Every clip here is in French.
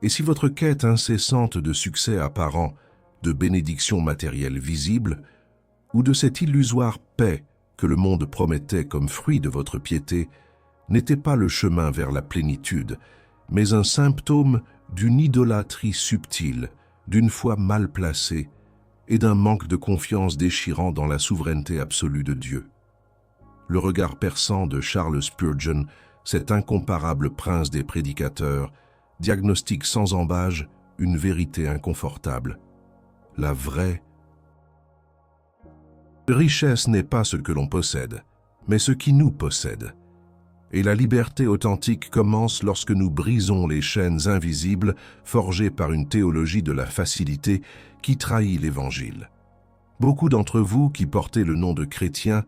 Et si votre quête incessante de succès apparent, de bénédictions matérielles visibles, ou de cette illusoire paix que le monde promettait comme fruit de votre piété, n'était pas le chemin vers la plénitude, mais un symptôme d'une idolâtrie subtile, d'une foi mal placée et d'un manque de confiance déchirant dans la souveraineté absolue de Dieu. Le regard perçant de Charles Spurgeon, cet incomparable prince des prédicateurs, diagnostique sans embâge une vérité inconfortable. La vraie richesse n'est pas ce que l'on possède, mais ce qui nous possède. Et la liberté authentique commence lorsque nous brisons les chaînes invisibles forgées par une théologie de la facilité qui trahit l'Évangile. Beaucoup d'entre vous qui portez le nom de chrétiens,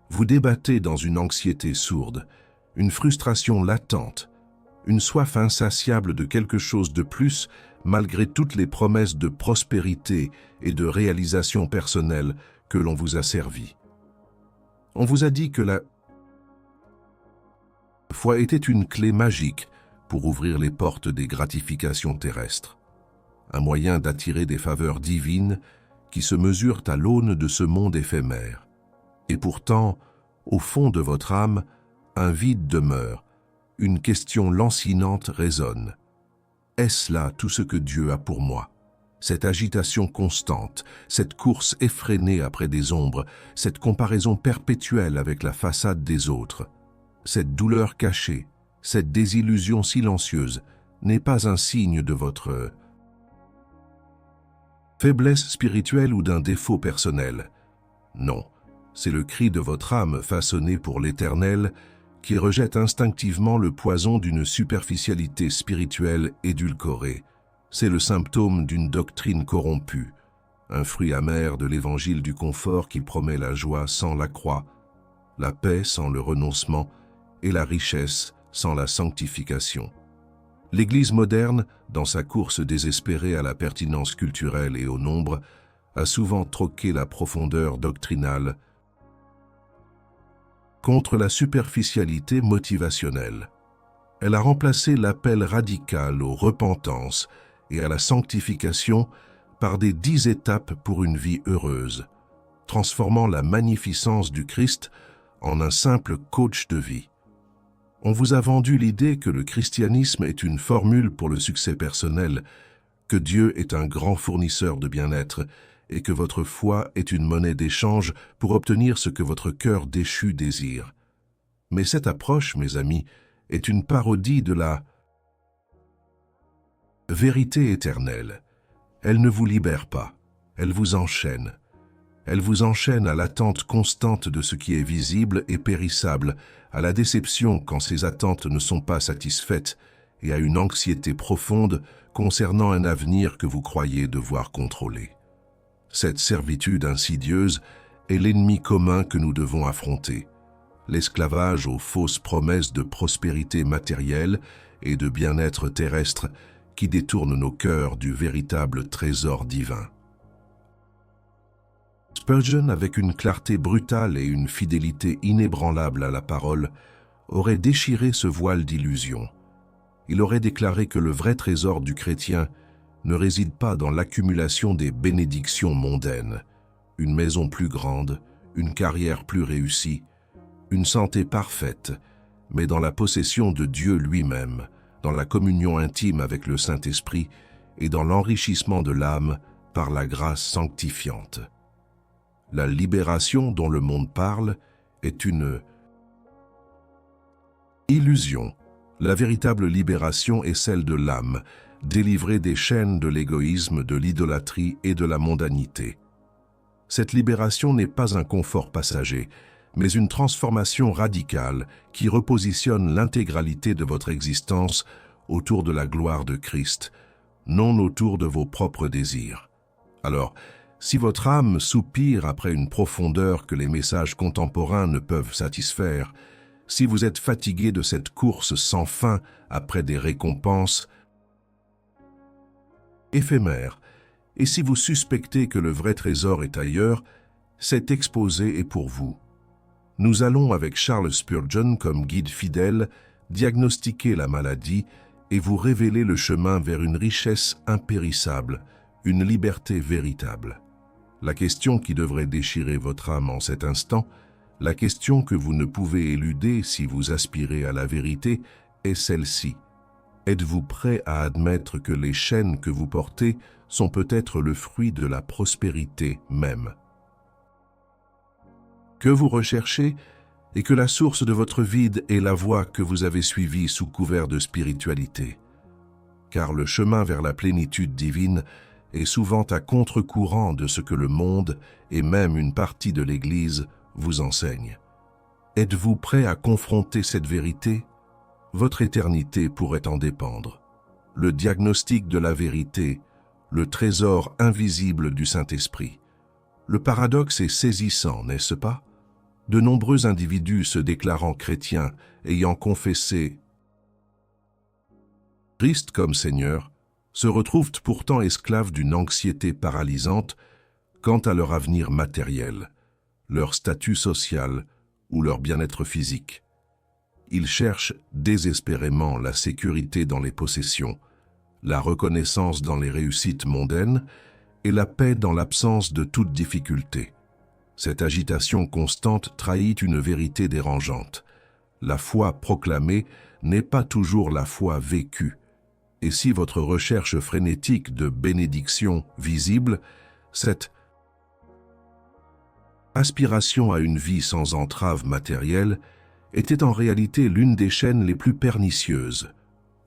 vous débattez dans une anxiété sourde, une frustration latente, une soif insatiable de quelque chose de plus malgré toutes les promesses de prospérité et de réalisation personnelle que l'on vous a servies. On vous a dit que la foi était une clé magique pour ouvrir les portes des gratifications terrestres, un moyen d'attirer des faveurs divines qui se mesurent à l'aune de ce monde éphémère. Et pourtant, au fond de votre âme, un vide demeure, une question lancinante résonne. Est-ce là tout ce que Dieu a pour moi? Cette agitation constante, cette course effrénée après des ombres, cette comparaison perpétuelle avec la façade des autres, cette douleur cachée, cette désillusion silencieuse n'est pas un signe de votre faiblesse spirituelle ou d'un défaut personnel. Non, c'est le cri de votre âme façonnée pour l'Éternel qui rejette instinctivement le poison d'une superficialité spirituelle édulcorée. C'est le symptôme d'une doctrine corrompue, un fruit amer de l'évangile du confort qui promet la joie sans la croix, la paix sans le renoncement et la richesse sans la sanctification. L'Église moderne, dans sa course désespérée à la pertinence culturelle et au nombre, a souvent troqué la profondeur doctrinale contre la superficialité motivationnelle. Elle a remplacé l'appel radical aux repentances et à la sanctification par des 10 étapes pour une vie heureuse, transformant la magnificence du Christ en un simple coach de vie. On vous a vendu l'idée que le christianisme est une formule pour le succès personnel, que Dieu est un grand fournisseur de bien-être et que votre foi est une monnaie d'échange pour obtenir ce que votre cœur déchu désire. Mais cette approche, mes amis, est une parodie de la vérité éternelle. Elle ne vous libère pas, elle vous enchaîne. Elle vous enchaîne à l'attente constante de ce qui est visible et périssable, à la déception quand ces attentes ne sont pas satisfaites et à une anxiété profonde concernant un avenir que vous croyez devoir contrôler. Cette servitude insidieuse est l'ennemi commun que nous devons affronter. L'esclavage aux fausses promesses de prospérité matérielle et de bien-être terrestre qui détournent nos cœurs du véritable trésor divin. Spurgeon, avec une clarté brutale et une fidélité inébranlable à la parole, aurait déchiré ce voile d'illusion. Il aurait déclaré que le vrai trésor du chrétien ne réside pas dans l'accumulation des bénédictions mondaines, une maison plus grande, une carrière plus réussie, une santé parfaite, mais dans la possession de Dieu lui-même, dans la communion intime avec le Saint-Esprit et dans l'enrichissement de l'âme par la grâce sanctifiante. La libération dont le monde parle est une illusion. La véritable libération est celle de l'âme, délivrée des chaînes de l'égoïsme, de l'idolâtrie et de la mondanité. Cette libération n'est pas un confort passager, mais une transformation radicale qui repositionne l'intégralité de votre existence autour de la gloire de Christ, non autour de vos propres désirs. Alors, si votre âme soupire après une profondeur que les messages contemporains ne peuvent satisfaire, si vous êtes fatigué de cette course sans fin après des récompenses éphémères, et si vous suspectez que le vrai trésor est ailleurs, cet exposé est pour vous. Nous allons, avec Charles Spurgeon comme guide fidèle, diagnostiquer la maladie et vous révéler le chemin vers une richesse impérissable, une liberté véritable. La question qui devrait déchirer votre âme en cet instant, la question que vous ne pouvez éluder si vous aspirez à la vérité, est celle-ci. Êtes-vous prêt à admettre que les chaînes que vous portez sont peut-être le fruit de la prospérité même? Que vous recherchez et que la source de votre vide est la voie que vous avez suivie sous couvert de spiritualité. Car le chemin vers la plénitude divine est souvent à contre-courant de ce que le monde et même une partie de l'Église vous enseigne. Êtes-vous prêt à confronter cette vérité? Votre éternité pourrait en dépendre. Le diagnostic de la vérité, le trésor invisible du Saint-Esprit. Le paradoxe est saisissant, n'est-ce pas? De nombreux individus se déclarant chrétiens, ayant confessé Christ comme Seigneur, se retrouvent pourtant esclaves d'une anxiété paralysante quant à leur avenir matériel, leur statut social ou leur bien-être physique. Ils cherchent désespérément la sécurité dans les possessions, la reconnaissance dans les réussites mondaines et la paix dans l'absence de toute difficulté. Cette agitation constante trahit une vérité dérangeante. La foi proclamée n'est pas toujours la foi vécue. Et si votre recherche frénétique de bénédiction visible, cette aspiration à une vie sans entrave matérielle, était en réalité l'une des chaînes les plus pernicieuses,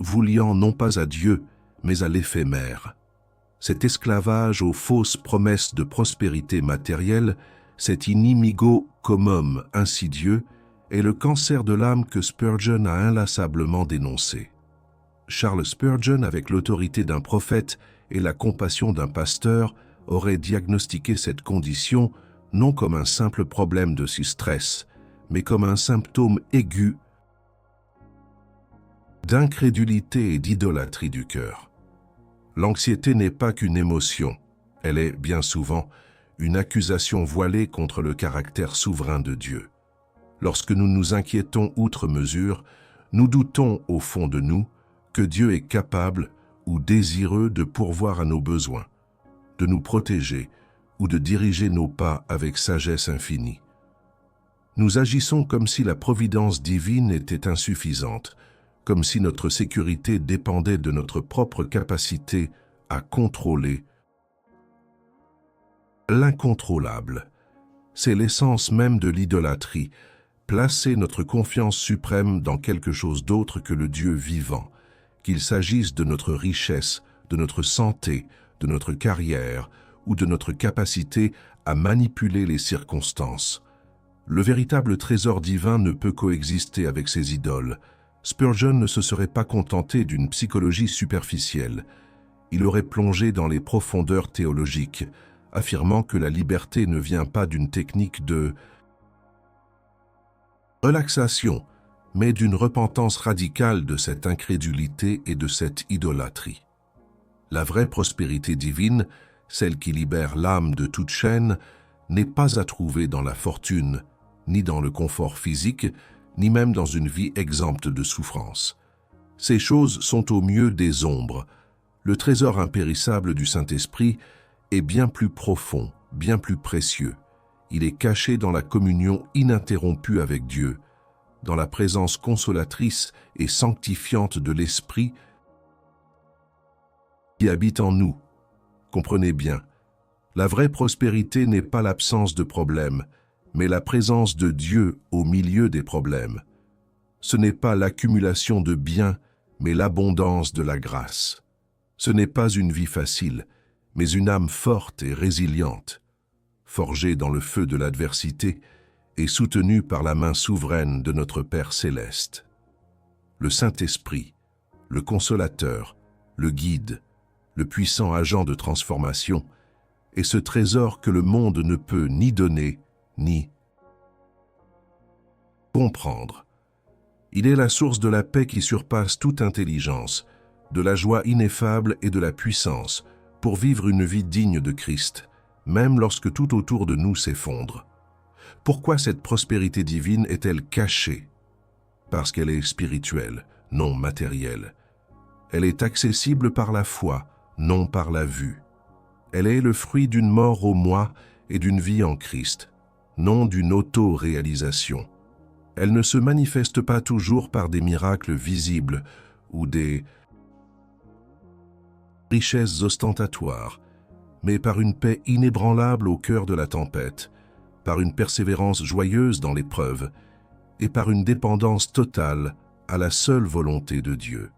vous liant non pas à Dieu, mais à l'éphémère. Cet esclavage aux fausses promesses de prospérité matérielle, cet inimigo commum insidieux, est le cancer de l'âme que Spurgeon a inlassablement dénoncé. Charles Spurgeon, avec l'autorité d'un prophète et la compassion d'un pasteur, aurait diagnostiqué cette condition non comme un simple problème de stress, mais comme un symptôme aigu d'incrédulité et d'idolâtrie du cœur. L'anxiété n'est pas qu'une émotion, elle est bien souvent une accusation voilée contre le caractère souverain de Dieu. Lorsque nous nous inquiétons outre mesure, nous doutons au fond de nous que Dieu est capable ou désireux de pourvoir à nos besoins, de nous protéger ou de diriger nos pas avec sagesse infinie. Nous agissons comme si la providence divine était insuffisante, comme si notre sécurité dépendait de notre propre capacité à contrôler l'incontrôlable. C'est l'essence même de l'idolâtrie, placer notre confiance suprême dans quelque chose d'autre que le Dieu vivant, qu'il s'agisse de notre richesse, de notre santé, de notre carrière ou de notre capacité à manipuler les circonstances. Le véritable trésor divin ne peut coexister avec ces idoles. Spurgeon ne se serait pas contenté d'une psychologie superficielle. Il aurait plongé dans les profondeurs théologiques, affirmant que la liberté ne vient pas d'une technique de relaxation, mais d'une repentance radicale de cette incrédulité et de cette idolâtrie. La vraie prospérité divine, celle qui libère l'âme de toute chaîne, n'est pas à trouver dans la fortune, ni dans le confort physique, ni même dans une vie exempte de souffrance. Ces choses sont au mieux des ombres. Le trésor impérissable du Saint-Esprit est bien plus profond, bien plus précieux. Il est caché dans la communion ininterrompue avec Dieu, dans la présence consolatrice et sanctifiante de l'Esprit qui habite en nous. Comprenez bien, la vraie prospérité n'est pas l'absence de problèmes, mais la présence de Dieu au milieu des problèmes. Ce n'est pas l'accumulation de biens, mais l'abondance de la grâce. Ce n'est pas une vie facile, mais une âme forte et résiliente, forgée dans le feu de l'adversité et soutenue par la main souveraine de notre Père céleste. Le Saint-Esprit, le Consolateur, le Guide, le puissant agent de transformation, est ce trésor que le monde ne peut ni donner, ni comprendre. Il est la source de la paix qui surpasse toute intelligence, de la joie ineffable et de la puissance pour vivre une vie digne de Christ, même lorsque tout autour de nous s'effondre. Pourquoi cette prospérité divine est-elle cachée? Parce qu'elle est spirituelle, non matérielle. Elle est accessible par la foi, non par la vue. Elle est le fruit d'une mort au moi et d'une vie en Christ, non d'une auto-réalisation. Elle ne se manifeste pas toujours par des miracles visibles ou des richesses ostentatoires, mais par une paix inébranlable au cœur de la tempête, par une persévérance joyeuse dans l'épreuve et par une dépendance totale à la seule volonté de Dieu.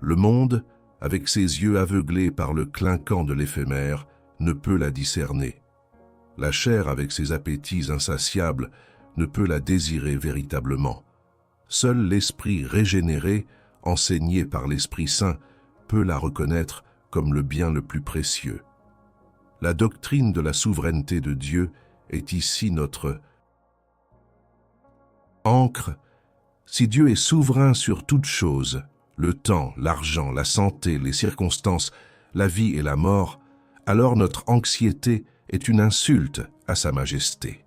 Le monde, avec ses yeux aveuglés par le clinquant de l'éphémère, ne peut la discerner. La chair, avec ses appétits insatiables, ne peut la désirer véritablement. Seul l'esprit régénéré, enseigné par l'Esprit Saint, peut la reconnaître comme le bien le plus précieux. La doctrine de la souveraineté de Dieu est ici notre ancre. Si Dieu est souverain sur toutes choses, le temps, l'argent, la santé, les circonstances, la vie et la mort, alors notre anxiété est une insulte à sa majesté.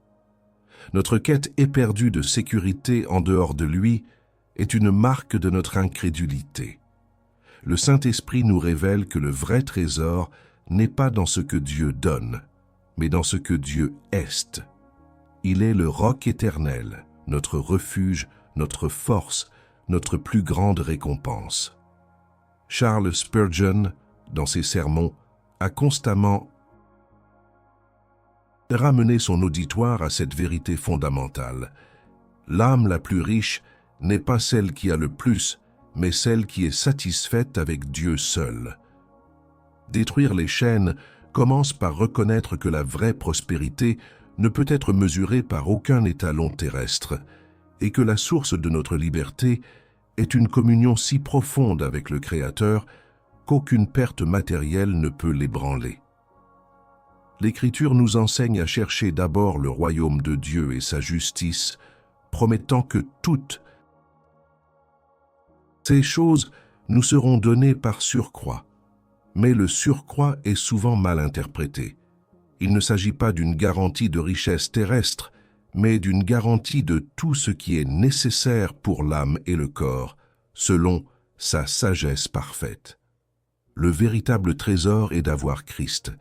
Notre quête éperdue de sécurité en dehors de lui est une marque de notre incrédulité. Le Saint-Esprit nous révèle que le vrai trésor n'est pas dans ce que Dieu donne, mais dans ce que Dieu est. Il est le roc éternel, notre refuge, notre force, notre plus grande récompense. Charles Spurgeon, dans ses sermons, a constamment ramené son auditoire à cette vérité fondamentale. L'âme la plus riche n'est pas celle qui a le plus, mais celle qui est satisfaite avec Dieu seul. Détruire les chaînes commence par reconnaître que la vraie prospérité ne peut être mesurée par aucun étalon terrestre et que la source de notre liberté est une communion si profonde avec le Créateur qu'aucune perte matérielle ne peut l'ébranler. L'Écriture nous enseigne à chercher d'abord le royaume de Dieu et sa justice, promettant que toutes ces choses nous seront données par surcroît. Mais le surcroît est souvent mal interprété. Il ne s'agit pas d'une garantie de richesse terrestre, mais d'une garantie de tout ce qui est nécessaire pour l'âme et le corps, selon sa sagesse parfaite. Le véritable trésor est d'avoir Christ.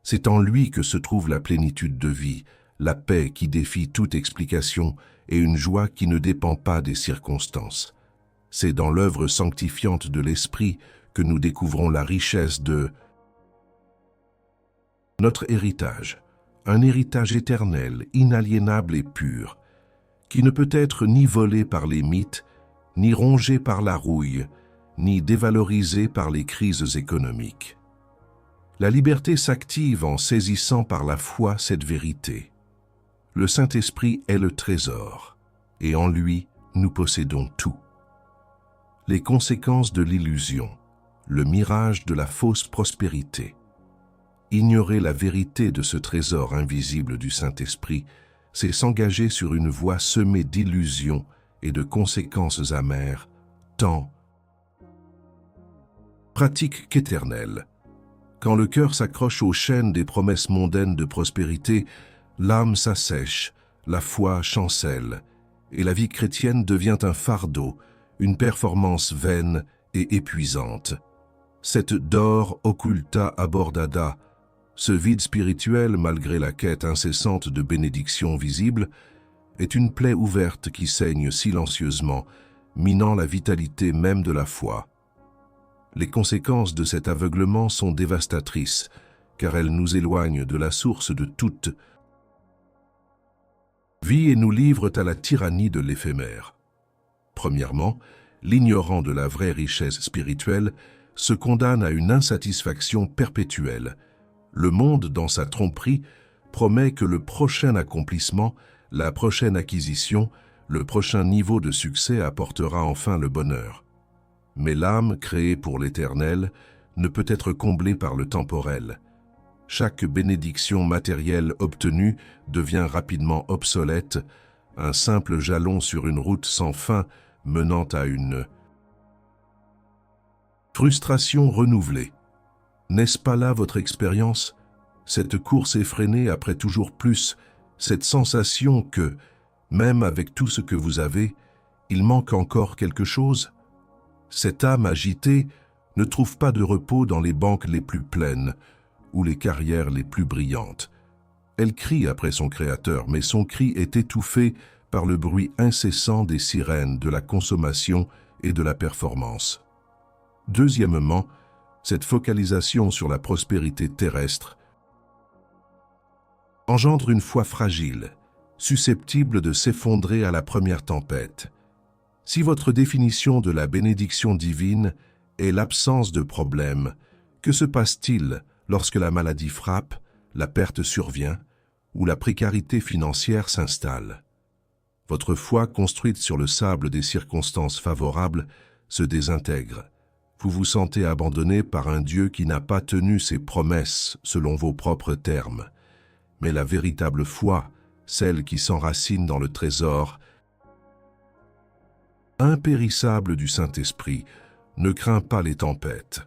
C'est en lui que se trouve la plénitude de vie, la paix qui défie toute explication et une joie qui ne dépend pas des circonstances. C'est dans l'œuvre sanctifiante de l'Esprit que nous découvrons la richesse de notre héritage, un héritage éternel, inaliénable et pur, qui ne peut être ni volé par les mythes, ni rongé par la rouille, ni dévalorisé par les crises économiques. La liberté s'active en saisissant par la foi cette vérité. Le Saint-Esprit est le trésor, et en lui, nous possédons tout. Les conséquences de l'illusion, le mirage de la fausse prospérité. Ignorer la vérité de ce trésor invisible du Saint-Esprit, c'est s'engager sur une voie semée d'illusions et de conséquences amères, tant pratiques qu'éternelles. Quand le cœur s'accroche aux chaînes des promesses mondaines de prospérité, l'âme s'assèche, la foi chancelle, et la vie chrétienne devient un fardeau, une performance vaine et épuisante. Cette dor occulta abordada, ce vide spirituel malgré la quête incessante de bénédictions visibles, est une plaie ouverte qui saigne silencieusement, minant la vitalité même de la foi. Les conséquences de cet aveuglement sont dévastatrices, car elles nous éloignent de la source de toute vie et nous livrent à la tyrannie de l'éphémère. Premièrement, l'ignorant de la vraie richesse spirituelle se condamne à une insatisfaction perpétuelle. Le monde, dans sa tromperie, promet que le prochain accomplissement, la prochaine acquisition, le prochain niveau de succès apportera enfin le bonheur. Mais l'âme, créée pour l'éternel, ne peut être comblée par le temporel. Chaque bénédiction matérielle obtenue devient rapidement obsolète, un simple jalon sur une route sans fin menant à une frustration renouvelée. N'est-ce pas là votre expérience? Cette course effrénée après toujours plus, cette sensation que, même avec tout ce que vous avez, il manque encore quelque chose? Cette âme agitée ne trouve pas de repos dans les banques les plus pleines ou les carrières les plus brillantes. Elle crie après son Créateur, mais son cri est étouffé par le bruit incessant des sirènes de la consommation et de la performance. Deuxièmement, cette focalisation sur la prospérité terrestre engendre une foi fragile, susceptible de s'effondrer à la première tempête. Si votre définition de la bénédiction divine est l'absence de problème, que se passe-t-il lorsque la maladie frappe, la perte survient ou la précarité financière s'installe? Votre foi, construite sur le sable des circonstances favorables, se désintègre. Vous vous sentez abandonné par un Dieu qui n'a pas tenu ses promesses selon vos propres termes. Mais la véritable foi, celle qui s'enracine dans le trésor impérissable du Saint-Esprit, ne craint pas les tempêtes.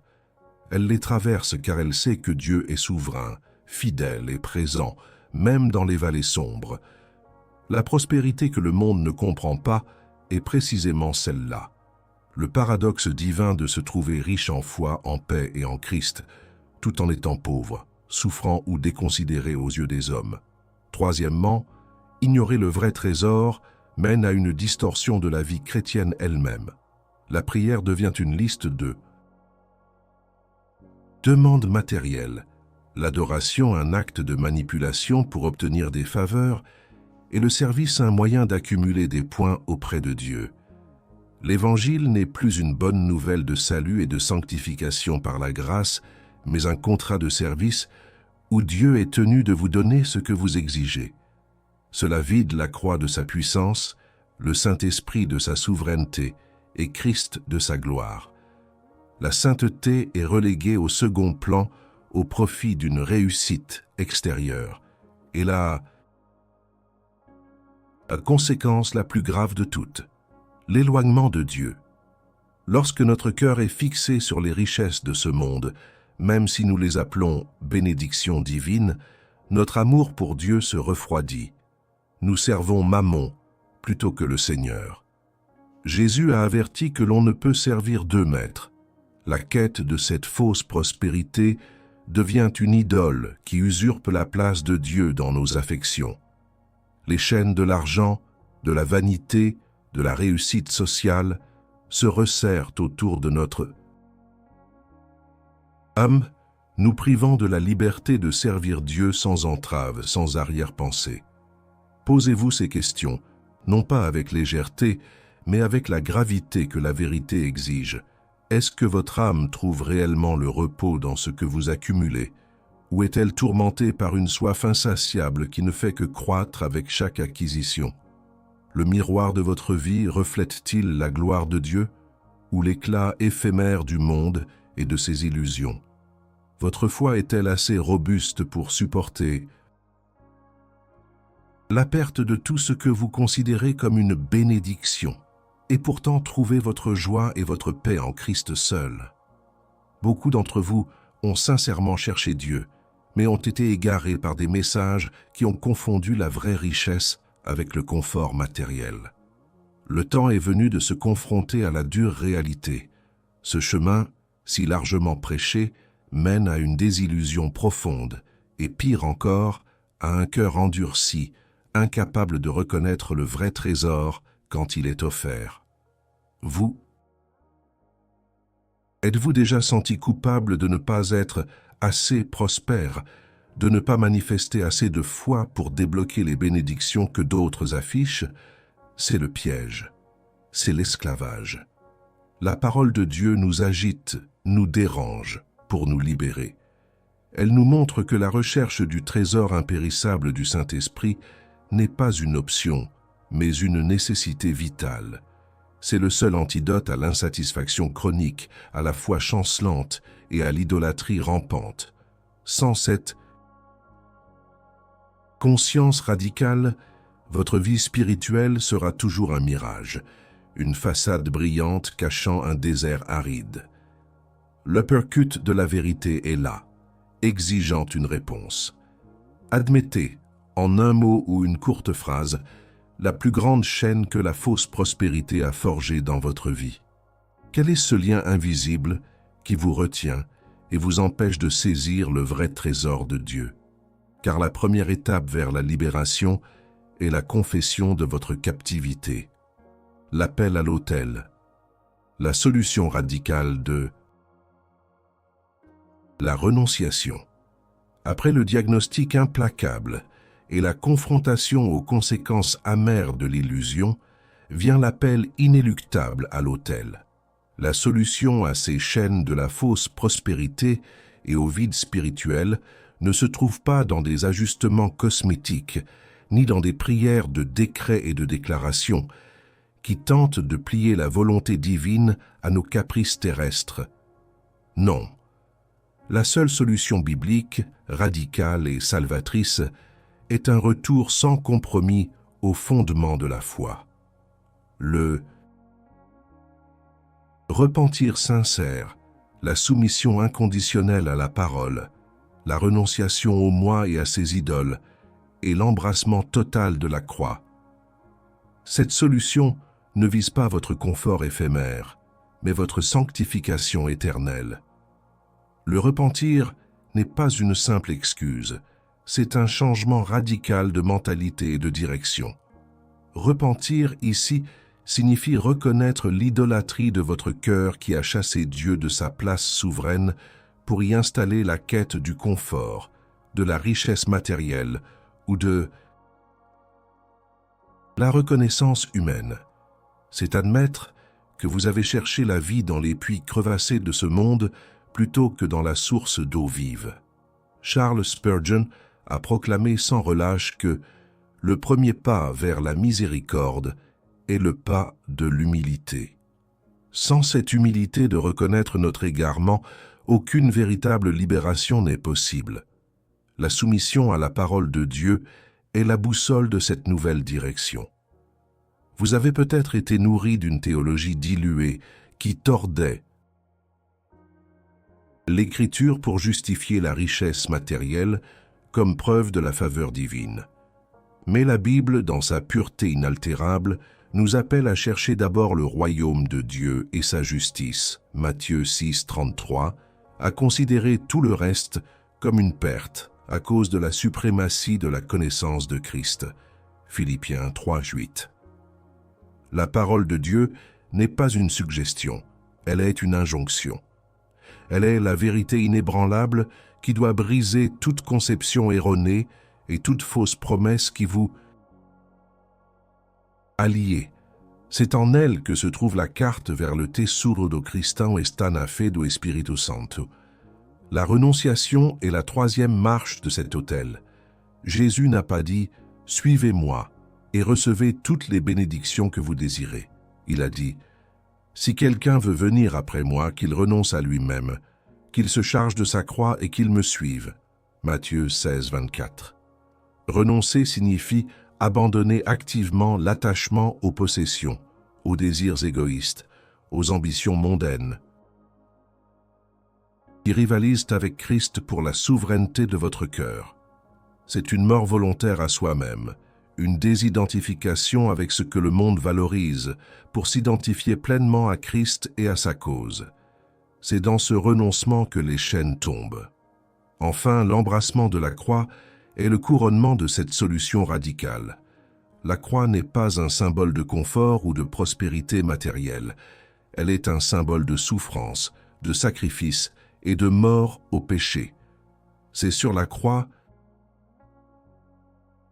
Elle les traverse car elle sait que Dieu est souverain, fidèle et présent, même dans les vallées sombres. La prospérité que le monde ne comprend pas est précisément celle-là. Le paradoxe divin de se trouver riche en foi, en paix et en Christ, tout en étant pauvre, souffrant ou déconsidéré aux yeux des hommes. Troisièmement, ignorer le vrai trésor mène à une distorsion de la vie chrétienne elle-même. La prière devient une liste de demandes matérielles, l'adoration un acte de manipulation pour obtenir des faveurs et le service un moyen d'accumuler des points auprès de Dieu. L'Évangile n'est plus une bonne nouvelle de salut et de sanctification par la grâce, mais un contrat de service où Dieu est tenu de vous donner ce que vous exigez. Cela vide la croix de sa puissance, le Saint-Esprit de sa souveraineté et Christ de sa gloire. La sainteté est reléguée au second plan au profit d'une réussite extérieure. Et la conséquence la plus grave de toutes, l'éloignement de Dieu. Lorsque notre cœur est fixé sur les richesses de ce monde, même si nous les appelons bénédictions divines, notre amour pour Dieu se refroidit. Nous servons Mammon plutôt que le Seigneur. Jésus a averti que l'on ne peut servir deux maîtres. La quête de cette fausse prospérité devient une idole qui usurpe la place de Dieu dans nos affections. Les chaînes de l'argent, de la vanité, de la réussite sociale se resserrent autour de notre âme, nous privant de la liberté de servir Dieu sans entrave, sans arrière-pensée. Posez-vous ces questions, non pas avec légèreté, mais avec la gravité que la vérité exige. Est-ce que votre âme trouve réellement le repos dans ce que vous accumulez, ou est-elle tourmentée par une soif insatiable qui ne fait que croître avec chaque acquisition? Le miroir de votre vie reflète-t-il la gloire de Dieu, ou l'éclat éphémère du monde et de ses illusions? Votre foi est-elle assez robuste pour supporter la perte de tout ce que vous considérez comme une bénédiction, et pourtant trouver votre joie et votre paix en Christ seul? Beaucoup d'entre vous ont sincèrement cherché Dieu, mais ont été égarés par des messages qui ont confondu la vraie richesse avec le confort matériel. Le temps est venu de se confronter à la dure réalité. Ce chemin, si largement prêché, mène à une désillusion profonde, et pire encore, à un cœur endurci, incapable de reconnaître le vrai trésor quand il est offert. Vous, êtes-vous déjà senti coupable de ne pas être assez prospère, de ne pas manifester assez de foi pour débloquer les bénédictions que d'autres affichent? C'est le piège, c'est l'esclavage. La parole de Dieu nous agite, nous dérange pour nous libérer. Elle nous montre que la recherche du trésor impérissable du Saint-Esprit n'est pas une option, mais une nécessité vitale. C'est le seul antidote à l'insatisfaction chronique, à la foi chancelante et à l'idolâtrie rampante. Sans cette conscience radicale, votre vie spirituelle sera toujours un mirage, une façade brillante cachant un désert aride. L'uppercut de la vérité est là, exigeant une réponse. Admettez, en un mot ou une courte phrase, la plus grande chaîne que la fausse prospérité a forgée dans votre vie. Quel est ce lien invisible qui vous retient et vous empêche de saisir le vrai trésor de Dieu? Car la première étape vers la libération est la confession de votre captivité, l'appel à l'autel, la solution radicale de la renonciation. Après le diagnostic implacable et la confrontation aux conséquences amères de l'illusion, vient l'appel inéluctable à l'autel. La solution à ces chaînes de la fausse prospérité et au vide spirituel ne se trouve pas dans des ajustements cosmétiques, ni dans des prières de décrets et de déclarations qui tentent de plier la volonté divine à nos caprices terrestres. Non. La seule solution biblique, radicale et salvatrice, est un retour sans compromis au fondement de la foi. Le repentir sincère, la soumission inconditionnelle à la parole, la renonciation au moi et à ses idoles, et l'embrassement total de la croix. Cette solution ne vise pas votre confort éphémère, mais votre sanctification éternelle. Le repentir n'est pas une simple excuse, c'est un changement radical de mentalité et de direction. Repentir ici signifie reconnaître l'idolâtrie de votre cœur qui a chassé Dieu de sa place souveraine pour y installer la quête du confort, de la richesse matérielle ou de la reconnaissance humaine. C'est admettre que vous avez cherché la vie dans les puits crevassés de ce monde plutôt que dans la source d'eau vive. Charles Spurgeon a proclamé sans relâche que le premier pas vers la miséricorde est le pas de l'humilité. Sans cette humilité de reconnaître notre égarement, aucune véritable libération n'est possible. La soumission à la parole de Dieu est la boussole de cette nouvelle direction. Vous avez peut-être été nourri d'une théologie diluée qui tordait l'Écriture pour justifier la richesse matérielle comme preuve de la faveur divine. Mais la Bible, dans sa pureté inaltérable, nous appelle à chercher d'abord le royaume de Dieu et sa justice, Matthieu 6, 33, à considérer tout le reste comme une perte à cause de la suprématie de la connaissance de Christ, Philippiens 3, 8. La parole de Dieu n'est pas une suggestion, elle est une injonction. Elle est la vérité inébranlable qui doit briser toute conception erronée et toute fausse promesse qui vous allie. C'est en elle que se trouve la carte vers le tesoro do Cristão está na fé do Espírito Santo. La renonciation est la troisième marche de cet autel. Jésus n'a pas dit « Suivez-moi et recevez toutes les bénédictions que vous désirez ». Il a dit « Si quelqu'un veut venir après moi, qu'il renonce à lui-même, qu'il se charge de sa croix et qu'il me suive. » Matthieu 16, 24. Renoncer signifie abandonner activement l'attachement aux possessions, aux désirs égoïstes, aux ambitions mondaines, qui rivalisent avec Christ pour la souveraineté de votre cœur. C'est une mort volontaire à soi-même, une désidentification avec ce que le monde valorise pour s'identifier pleinement à Christ et à sa cause. C'est dans ce renoncement que les chaînes tombent. Enfin, l'embrassement de la croix est le couronnement de cette solution radicale. La croix n'est pas un symbole de confort ou de prospérité matérielle. Elle est un symbole de souffrance, de sacrifice et de mort au péché. C'est sur la croix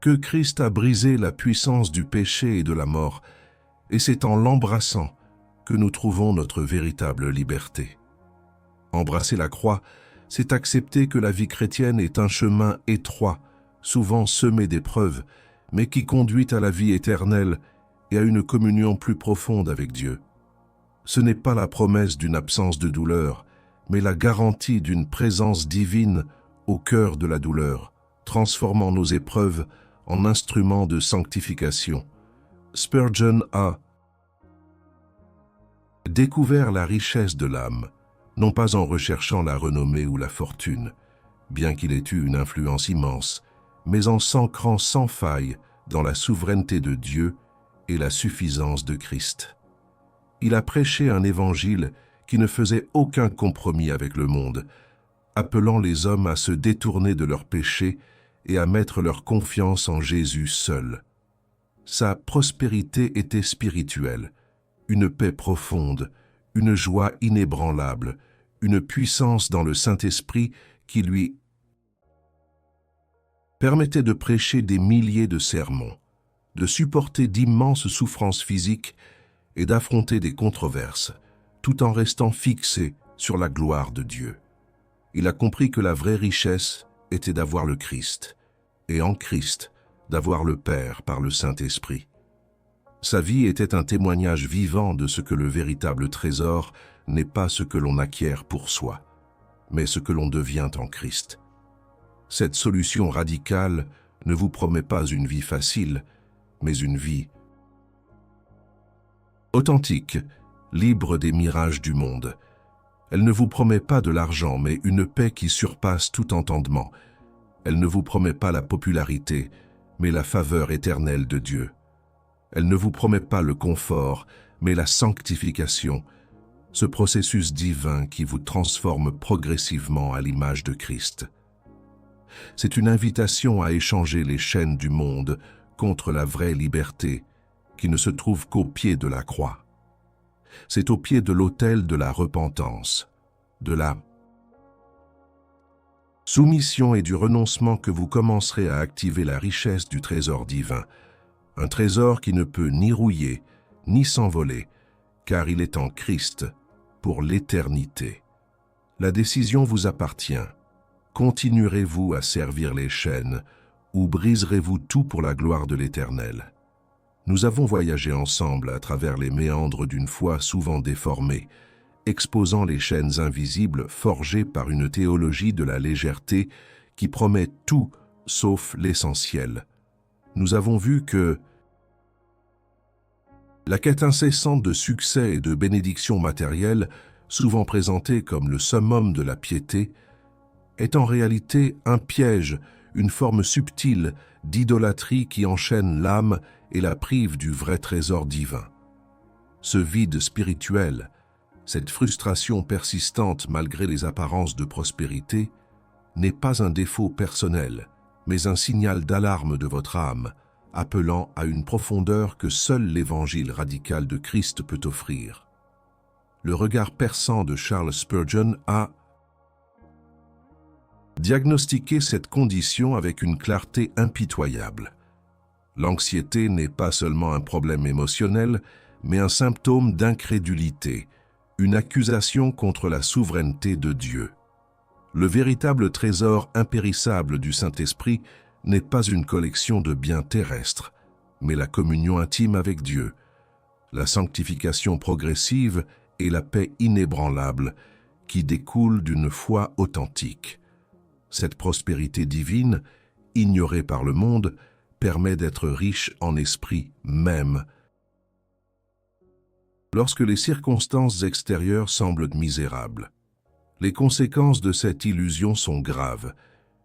que Christ a brisé la puissance du péché et de la mort, et c'est en l'embrassant que nous trouvons notre véritable liberté. Embrasser la croix, c'est accepter que la vie chrétienne est un chemin étroit, souvent semé d'épreuves, mais qui conduit à la vie éternelle et à une communion plus profonde avec Dieu. Ce n'est pas la promesse d'une absence de douleur, mais la garantie d'une présence divine au cœur de la douleur, transformant nos épreuves en instruments de sanctification. Spurgeon a découvert la richesse de l'âme, non pas en recherchant la renommée ou la fortune, bien qu'il ait eu une influence immense, mais en s'ancrant sans faille dans la souveraineté de Dieu et la suffisance de Christ. Il a prêché un évangile qui ne faisait aucun compromis avec le monde, appelant les hommes à se détourner de leurs péchés et à mettre leur confiance en Jésus seul. Sa prospérité était spirituelle, une paix profonde, une joie inébranlable, une puissance dans le Saint-Esprit qui lui permettait de prêcher des milliers de sermons, de supporter d'immenses souffrances physiques et d'affronter des controverses, tout en restant fixé sur la gloire de Dieu. Il a compris que la vraie richesse était d'avoir le Christ, et en Christ, d'avoir le Père par le Saint-Esprit. Sa vie était un témoignage vivant de ce que le véritable trésor n'est pas ce que l'on acquiert pour soi, mais ce que l'on devient en Christ. Cette solution radicale ne vous promet pas une vie facile, mais une vie authentique, libre des mirages du monde. Elle ne vous promet pas de l'argent, mais une paix qui surpasse tout entendement. Elle ne vous promet pas la popularité, mais la faveur éternelle de Dieu. Elle ne vous promet pas le confort, mais la sanctification, ce processus divin qui vous transforme progressivement à l'image de Christ. C'est une invitation à échanger les chaînes du monde contre la vraie liberté qui ne se trouve qu'au pied de la croix. C'est au pied de l'autel de la repentance, de la soumission et du renoncement que vous commencerez à activer la richesse du trésor divin, un trésor qui ne peut ni rouiller, ni s'envoler, car il est en Christ pour l'éternité. La décision vous appartient. Continuerez-vous à servir les chaînes ou briserez-vous tout pour la gloire de l'Éternel? Nous avons voyagé ensemble à travers les méandres d'une foi souvent déformée, exposant les chaînes invisibles forgées par une théologie de la légèreté qui promet tout sauf l'essentiel. Nous avons vu que la quête incessante de succès et de bénédictions matérielles, souvent présentée comme le summum de la piété, est en réalité un piège, une forme subtile d'idolâtrie qui enchaîne l'âme et la prive du vrai trésor divin. Ce vide spirituel, cette frustration persistante malgré les apparences de prospérité, n'est pas un défaut personnel, mais un signal d'alarme de votre âme, appelant à une profondeur que seul l'évangile radical de Christ peut offrir. Le regard perçant de Charles Spurgeon a diagnostiqué cette condition avec une clarté impitoyable. L'anxiété n'est pas seulement un problème émotionnel, mais un symptôme d'incrédulité, une accusation contre la souveraineté de Dieu. Le véritable trésor impérissable du Saint-Esprit n'est pas une collection de biens terrestres, mais la communion intime avec Dieu, la sanctification progressive et la paix inébranlable qui découle d'une foi authentique. Cette prospérité divine, ignorée par le monde, permet d'être riche en esprit même. Lorsque les circonstances extérieures semblent misérables, les conséquences de cette illusion sont graves.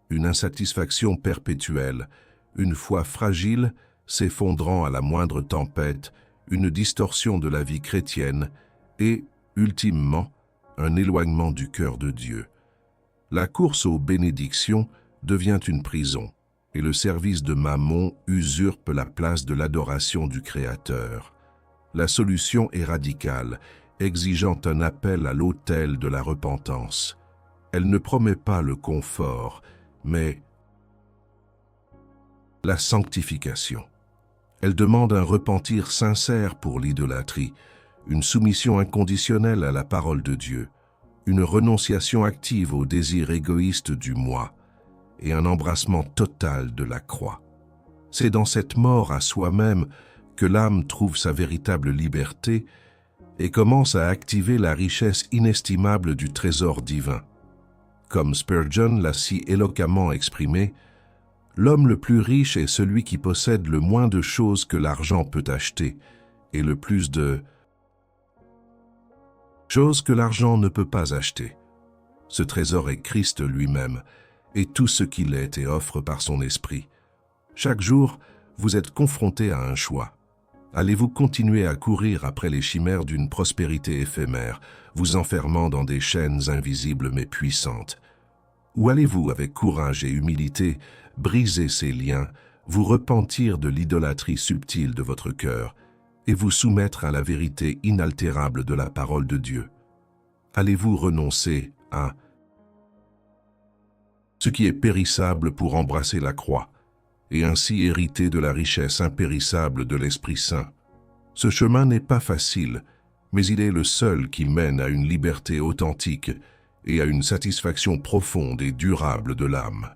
Une insatisfaction perpétuelle, une foi fragile s'effondrant à la moindre tempête, une distorsion de la vie chrétienne et, ultimement, un éloignement du cœur de Dieu. La course aux bénédictions devient une prison et le service de Mammon usurpe la place de l'adoration du Créateur. La solution est radicale, exigeant un appel à l'autel de la repentance. Elle ne promet pas le confort, mais la sanctification. Elle demande un repentir sincère pour l'idolâtrie, une soumission inconditionnelle à la parole de Dieu, une renonciation active au désir égoïste du moi et un embrassement total de la croix. C'est dans cette mort à soi-même que l'âme trouve sa véritable liberté et commence à activer la richesse inestimable du trésor divin. Comme Spurgeon l'a si éloquemment exprimé, l'homme le plus riche est celui qui possède le moins de choses que l'argent peut acheter et le plus de choses que l'argent ne peut pas acheter. Ce trésor est Christ lui-même et tout ce qu'il est et offre par son esprit. Chaque jour, vous êtes confronté à un choix. Allez-vous continuer à courir après les chimères d'une prospérité éphémère, vous enfermant dans des chaînes invisibles mais puissantes? Ou allez-vous, avec courage et humilité, briser ces liens, vous repentir de l'idolâtrie subtile de votre cœur et vous soumettre à la vérité inaltérable de la parole de Dieu? Allez-vous renoncer à ce qui est périssable pour embrasser la croix et ainsi hériter de la richesse impérissable de l'Esprit Saint? Ce chemin n'est pas facile, mais il est le seul qui mène à une liberté authentique et à une satisfaction profonde et durable de l'âme.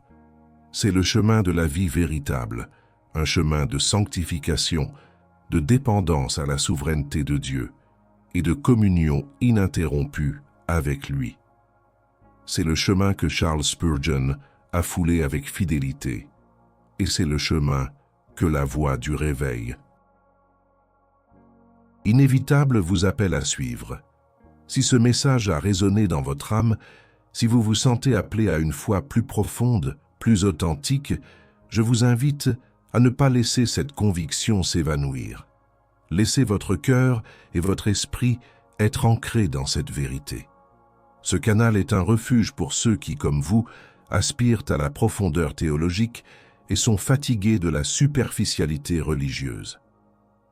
C'est le chemin de la vie véritable, un chemin de sanctification, de dépendance à la souveraineté de Dieu et de communion ininterrompue avec lui. C'est le chemin que Charles Spurgeon a foulé avec fidélité, et c'est le chemin que la voix du réveil inévitable vous appelle à suivre. Si ce message a résonné dans votre âme, si vous vous sentez appelé à une foi plus profonde, plus authentique, je vous invite à ne pas laisser cette conviction s'évanouir. Laissez votre cœur et votre esprit être ancrés dans cette vérité. Ce canal est un refuge pour ceux qui, comme vous, aspirent à la profondeur théologique et sont fatigués de la superficialité religieuse.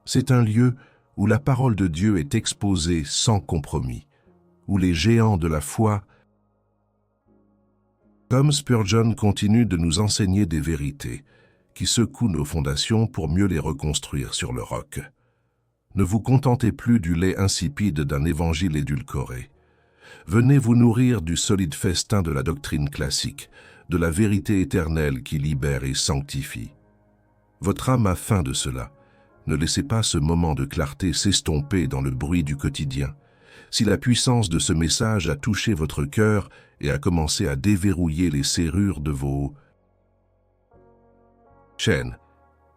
C'est un lieu où la parole de Dieu est exposée sans compromis, où les géants de la foi, comme Spurgeon, continuent de nous enseigner des vérités qui secouent nos fondations pour mieux les reconstruire sur le roc. Ne vous contentez plus du lait insipide d'un évangile édulcoré. Venez vous nourrir du solide festin de la doctrine classique, de la vérité éternelle qui libère et sanctifie. Votre âme a faim de cela. Ne laissez pas ce moment de clarté s'estomper dans le bruit du quotidien. Si la puissance de ce message a touché votre cœur et a commencé à déverrouiller les serrures de vos chaînes,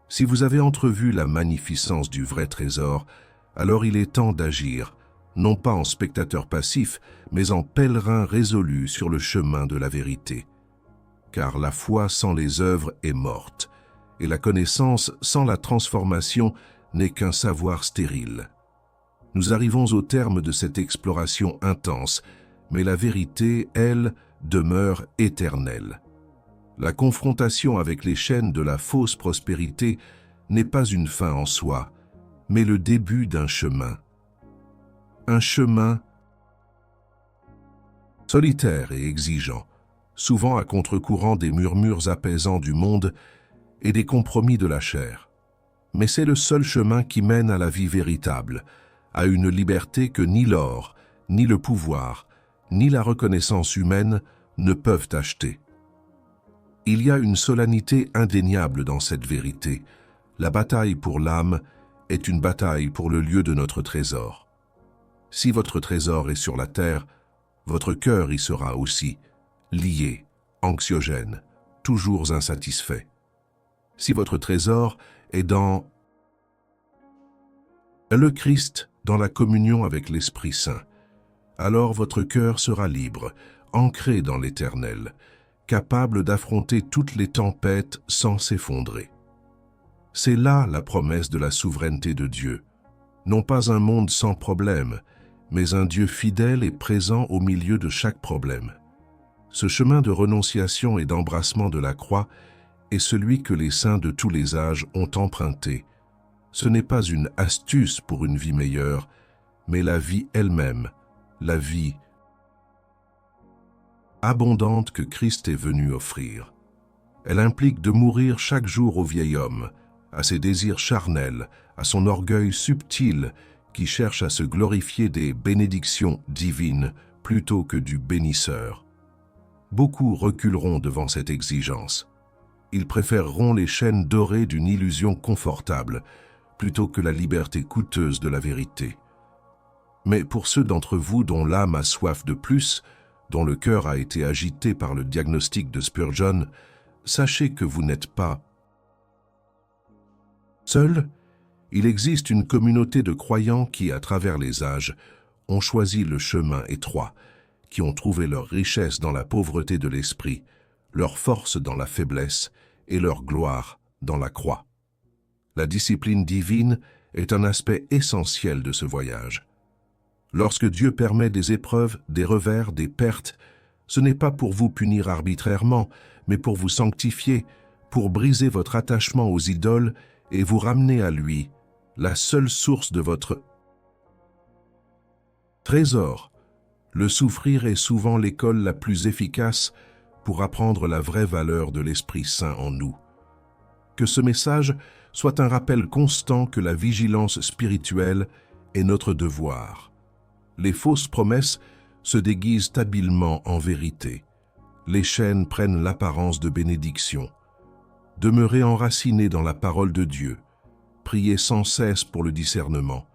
si vous avez entrevu la magnificence du vrai trésor, alors il est temps d'agir, non pas en spectateur passif, mais en pèlerin résolu sur le chemin de la vérité. Car la foi sans les œuvres est morte, et la connaissance sans la transformation n'est qu'un savoir stérile. Nous arrivons au terme de cette exploration intense, mais la vérité, elle, demeure éternelle. La confrontation avec les chaînes de la fausse prospérité n'est pas une fin en soi, mais le début d'un chemin. Un chemin solitaire et exigeant, souvent à contre-courant des murmures apaisants du monde et des compromis de la chair. Mais c'est le seul chemin qui mène à la vie véritable, à une liberté que ni l'or, ni le pouvoir, ni la reconnaissance humaine ne peuvent acheter. Il y a une solennité indéniable dans cette vérité. La bataille pour l'âme est une bataille pour le lieu de notre trésor. Si votre trésor est sur la terre, votre cœur y sera aussi, lié, anxiogène, toujours insatisfait. Si votre trésor est dans le Christ, dans la communion avec l'Esprit Saint, alors votre cœur sera libre, ancré dans l'Éternel, capable d'affronter toutes les tempêtes sans s'effondrer. C'est là la promesse de la souveraineté de Dieu. Non pas un monde sans problème, mais un Dieu fidèle et présent au milieu de chaque problème. Ce chemin de renonciation et d'embrassement de la croix est celui que les saints de tous les âges ont emprunté. Ce n'est pas une astuce pour une vie meilleure, mais la vie elle-même, la vie abondante que Christ est venu offrir. Elle implique de mourir chaque jour au vieil homme, à ses désirs charnels, à son orgueil subtil qui cherche à se glorifier des bénédictions divines plutôt que du bénisseur. Beaucoup reculeront devant cette exigence. Ils préféreront les chaînes dorées d'une illusion confortable plutôt que la liberté coûteuse de la vérité. Mais pour ceux d'entre vous dont l'âme a soif de plus, dont le cœur a été agité par le diagnostic de Spurgeon, sachez que vous n'êtes pas seul. Il existe une communauté de croyants qui, à travers les âges, ont choisi le chemin étroit, qui ont trouvé leur richesse dans la pauvreté de l'esprit, leur force dans la faiblesse et leur gloire dans la croix. La discipline divine est un aspect essentiel de ce voyage. Lorsque Dieu permet des épreuves, des revers, des pertes, ce n'est pas pour vous punir arbitrairement, mais pour vous sanctifier, pour briser votre attachement aux idoles et vous ramener à lui, la seule source de votre trésor. Le souffrir est souvent l'école la plus efficace pour apprendre la vraie valeur de l'Esprit Saint en nous. Que ce message soit un rappel constant que la vigilance spirituelle est notre devoir. Les fausses promesses se déguisent habilement en vérité. Les chaînes prennent l'apparence de bénédiction. Demeurez enracinés dans la parole de Dieu. Priez sans cesse pour le discernement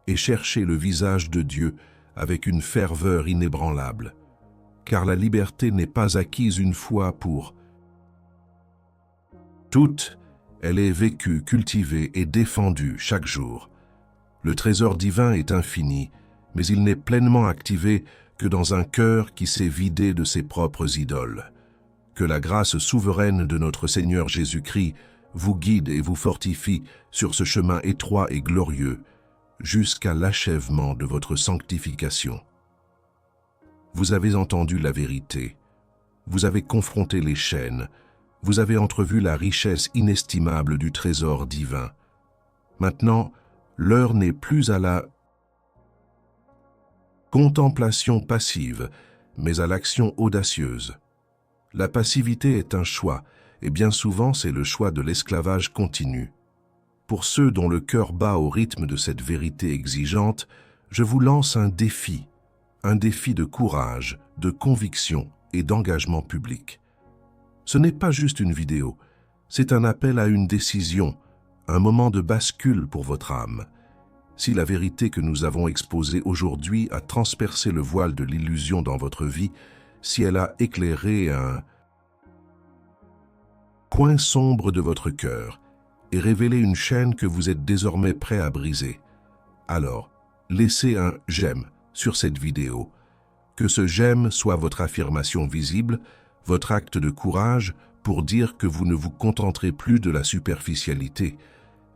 et cherchez le visage de Dieu avec une ferveur inébranlable. Car la liberté n'est pas acquise une fois pour toutes, elle est vécue, cultivée et défendue chaque jour. Le trésor divin est infini, mais il n'est pleinement activé que dans un cœur qui s'est vidé de ses propres idoles. Que la grâce souveraine de notre Seigneur Jésus-Christ vous guide et vous fortifie sur ce chemin étroit et glorieux, jusqu'à l'achèvement de votre sanctification. Vous avez entendu la vérité, vous avez confronté les chaînes, vous avez entrevu la richesse inestimable du trésor divin. Maintenant, l'heure n'est plus à la contemplation passive, mais à l'action audacieuse. La passivité est un choix, et bien souvent c'est le choix de l'esclavage continu. Pour ceux dont le cœur bat au rythme de cette vérité exigeante, je vous lance un défi de courage, de conviction et d'engagement public. Ce n'est pas juste une vidéo, c'est un appel à une décision, un moment de bascule pour votre âme. Si la vérité que nous avons exposée aujourd'hui a transpercé le voile de l'illusion dans votre vie, si elle a éclairé un coin sombre de votre cœur et révélé une chaîne que vous êtes désormais prêt à briser, alors laissez un « j'aime » sur cette vidéo. Que ce « j'aime » soit votre affirmation visible, votre acte de courage pour dire que vous ne vous contenterez plus de la superficialité.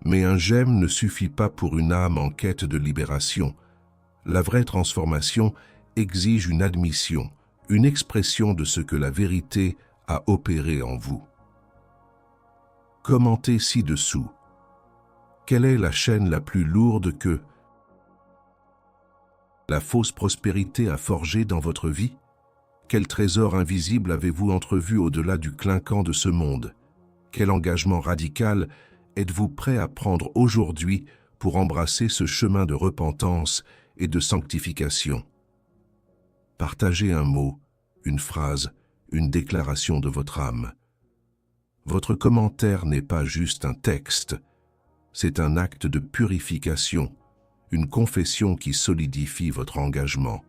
Mais un « j'aime » ne suffit pas pour une âme en quête de libération. La vraie transformation exige une admission, une expression de ce que la vérité a opéré en vous. Commentez ci-dessous. Quelle est la chaîne la plus lourde que la fausse prospérité a forgée dans votre vie? Quel trésor invisible avez-vous entrevu au-delà du clinquant de ce monde? Quel engagement radical êtes-vous prêt à prendre aujourd'hui pour embrasser ce chemin de repentance et de sanctification? Partagez un mot, une phrase, une déclaration de votre âme. Votre commentaire n'est pas juste un texte, c'est un acte de purification, une confession qui solidifie votre engagement.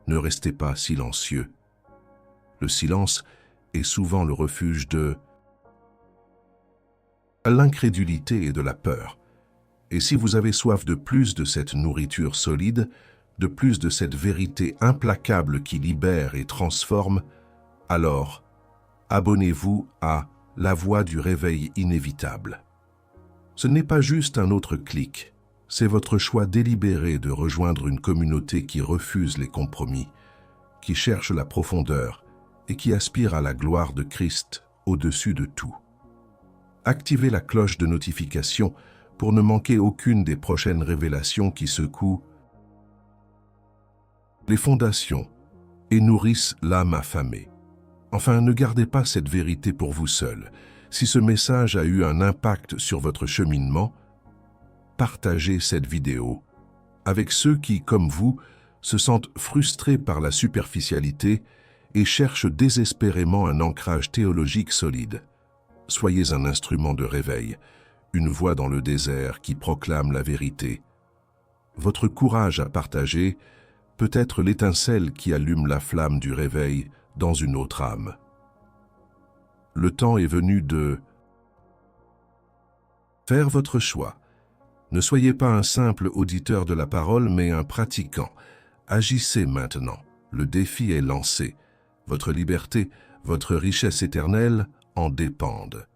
Ne restez pas silencieux. Le silence est souvent le refuge de l'incrédulité et de la peur. Et si vous avez soif de plus de cette nourriture solide, de plus de cette vérité implacable qui libère et transforme, alors abonnez-vous à La Voix du Réveil Inévitable. Ce n'est pas juste un autre clic, c'est votre choix délibéré de rejoindre une communauté qui refuse les compromis, qui cherche la profondeur et qui aspire à la gloire de Christ au-dessus de tout. Activez la cloche de notification pour ne manquer aucune des prochaines révélations qui secouent les fondations et nourrissent l'âme affamée. Enfin, ne gardez pas cette vérité pour vous seul. Si ce message a eu un impact sur votre cheminement, partagez cette vidéo avec ceux qui, comme vous, se sentent frustrés par la superficialité et cherchent désespérément un ancrage théologique solide. Soyez un instrument de réveil, une voix dans le désert qui proclame la vérité. Votre courage à partager peut être l'étincelle qui allume la flamme du réveil dans une autre âme. Le temps est venu de faire votre choix. Ne soyez pas un simple auditeur de la parole, mais un pratiquant. Agissez maintenant. Le défi est lancé. Votre liberté, votre richesse éternelle en dépendent.